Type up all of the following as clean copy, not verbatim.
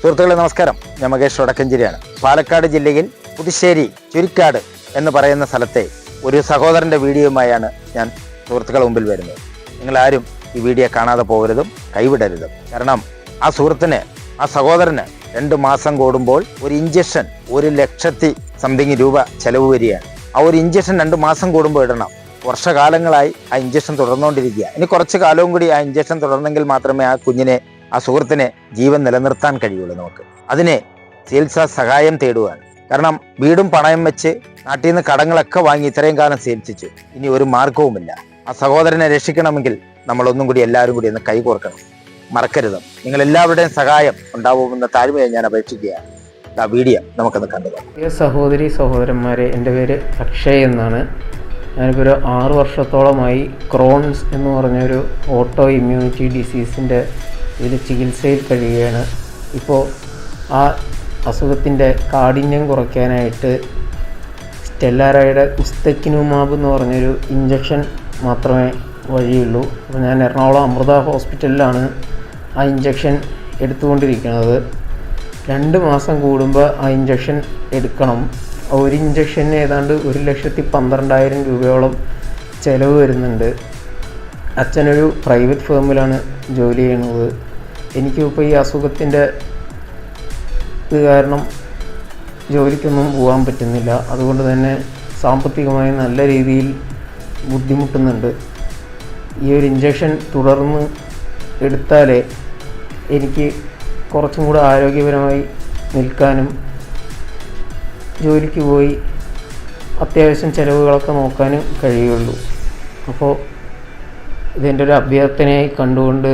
സുഹൃത്തുക്കളെ നമസ്കാരം, ഞാൻ മകേഷ് വടക്കഞ്ചേരിയാണ്. പാലക്കാട് ജില്ലയിൽ പുതുശ്ശേരി ചുരിക്കാട് എന്ന് പറയുന്ന സ്ഥലത്തെ ഒരു സഹോദരൻ്റെ വീഡിയോയുമായാണ് ഞാൻ സുഹൃത്തുക്കളുടെ മുമ്പിൽ വരുന്നത്. നിങ്ങളാരും ഈ വീഡിയോ കാണാതെ പോകരുതും, കൈവിടരുതും. കാരണം ആ സഹോദരന് 2 മാസം കൂടുമ്പോൾ ഒരു ഇഞ്ചക്ഷൻ 1,00,000 രൂപ ചെലവ് വരികയാണ്. ആ ഒരു ഇഞ്ചക്ഷൻ 2 മാസം കൂടുമ്പോൾ ഇടണം. വർഷകാലങ്ങളായി ആ ഇഞ്ചക്ഷൻ തുടർന്നുകൊണ്ടിരിക്കുക. ഇനി കുറച്ച് കാലവും കൂടി ആ ഇഞ്ചക്ഷൻ തുടർന്നെങ്കിൽ മാത്രമേ ആ സുഹൃത്തിനെ ജീവൻ നിലനിർത്താൻ കഴിയുള്ളൂ. നമുക്ക് അതിനെ ചികിത്സാ സഹായം തേടുകയാണ്. കാരണം വീടും പണയം വെച്ച് നാട്ടിൽ നിന്ന് കടങ്ങളൊക്കെ വാങ്ങി ഇത്രയും കാലം ചികിത്സിച്ചു. ഇനി ഒരു മാർഗവുമില്ല. ആ സഹോദരനെ രക്ഷിക്കണമെങ്കിൽ നമ്മളൊന്നും കൂടി എല്ലാവരും കൂടി ഒന്ന് കൈകോർക്കണം. മറക്കരുത്. നിങ്ങൾ എല്ലാവരുടെയും സഹായം ഉണ്ടാവുമെന്ന താഴ്മയെ ഞാൻ അപേക്ഷിക്കുകയാണ്. ആ വീഡിയോ നമുക്കൊന്ന് കണ്ടു. സഹോദരന്മാരെ, എൻ്റെ പേര് അക്ഷയ് എന്നാണ്. ഞാനിപ്പോൾ ഒരു 6 വർഷത്തോളമായി ക്രോൺസ് എന്ന് പറഞ്ഞൊരു ഓട്ടോ ഇമ്മ്യൂണിറ്റി ഡിസീസിൻ്റെ ചികിത്സയിൽ കഴിയുകയാണ്. ഇപ്പോൾ ആ അസുഖത്തിൻ്റെ കാഠിന്യം കുറയ്ക്കാനായിട്ട് സ്റ്റെല്ലാറയുടെ ഉസ്തക്കിനുമാബ് എന്ന് പറഞ്ഞൊരു ഇഞ്ചക്ഷൻ മാത്രമേ വഴിയുള്ളൂ. അപ്പോൾ ഞാൻ എറണാകുളം അമൃത ഹോസ്പിറ്റലിലാണ് ആ ഇഞ്ചക്ഷൻ എടുത്തുകൊണ്ടിരിക്കുന്നത്. 2 മാസം കൂടുമ്പോൾ ആ ഇഞ്ചക്ഷൻ എടുക്കണം. ഒരു ഇഞ്ചക്ഷന് ഏതാണ്ട് 1,12,000 രൂപയോളം ചിലവ് വരുന്നുണ്ട്. അച്ഛനൊരു പ്രൈവറ്റ് ഫേമിലാണ് ജോലി ചെയ്യുന്നത്. എനിക്കിപ്പോൾ ഈ അസുഖത്തിൻ്റെ ഇത് കാരണം ജോലിക്കൊന്നും പോകാൻ പറ്റുന്നില്ല. അതുകൊണ്ട് തന്നെ സാമ്പത്തികമായി നല്ല രീതിയിൽ ബുദ്ധിമുട്ടുന്നുണ്ട്. ഈ ഒരു ഇഞ്ചക്ഷൻ തുടർന്ന് എടുത്താലേ എനിക്ക് കുറച്ചും കൂടെ ആരോഗ്യപരമായി നിൽക്കാനും ജോലിക്ക് പോയി അത്യാവശ്യം ചിലവുകളൊക്കെ നോക്കാനും കഴിയുള്ളൂ. അപ്പോൾ ഇതെൻ്റെ ഒരു അഭ്യർത്ഥനയായി കണ്ടുകൊണ്ട്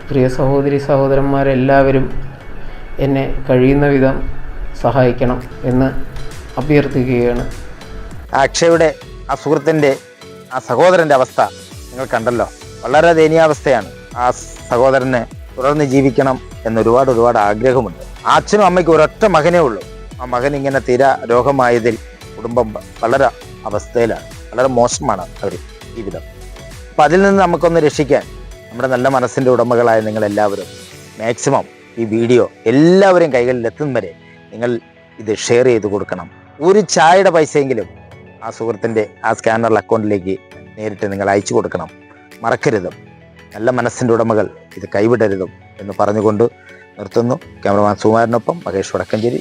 പ്രിയ സഹോദരന്മാരെല്ലാവരും എന്നെ കഴിയുന്ന വിധം സഹായിക്കണം എന്ന് അഭ്യർത്ഥിക്കുകയാണ്. അക്ഷയുടെ ആ സുഹൃത്തിൻ്റെ ആ സഹോദരൻ്റെ അവസ്ഥ നിങ്ങൾ കണ്ടല്ലോ. വളരെ ദയനീയാവസ്ഥയാണ്. ആ സഹോദരന് തുടർന്ന് ജീവിക്കണം എന്നൊരുപാട് ആഗ്രഹമുണ്ട്. ആ അച്ഛനും അമ്മയ്ക്കും ഒരൊറ്റ മകനേ ഉള്ളൂ. ആ മകൻ ഇങ്ങനെ രോഗമായതിൽ കുടുംബം വളരെ അവസ്ഥയിലാണ്. വളരെ മോശമാണ് അവർ ജീവിതം. അപ്പം അതിൽ നിന്ന് നമുക്കൊന്ന് രക്ഷിക്കാൻ നമ്മുടെ നല്ല മനസ്സിൻ്റെ ഉടമകളായ നിങ്ങളെല്ലാവരും മാക്സിമം ഈ വീഡിയോ എല്ലാവരും കൈകളിൽ എത്തും വരെ നിങ്ങൾ ഇത് ഷെയർ ചെയ്ത് കൊടുക്കണം. ഒരു ചായയുടെ പൈസയെങ്കിലും ആ സുഹൃത്തിൻ്റെ ആ സ്കാനർ അക്കൗണ്ടിലേക്ക് നേരിട്ട് നിങ്ങൾ അയച്ചു കൊടുക്കണം. മറക്കരുതും. നല്ല മനസ്സിൻ്റെ ഉടമകൾ ഇത് കൈവിടരുതും എന്ന് പറഞ്ഞുകൊണ്ട് നിർത്തുന്നു. ക്യാമറമാൻ സുമാരനൊപ്പം മകേഷ് വടക്കഞ്ചേരി.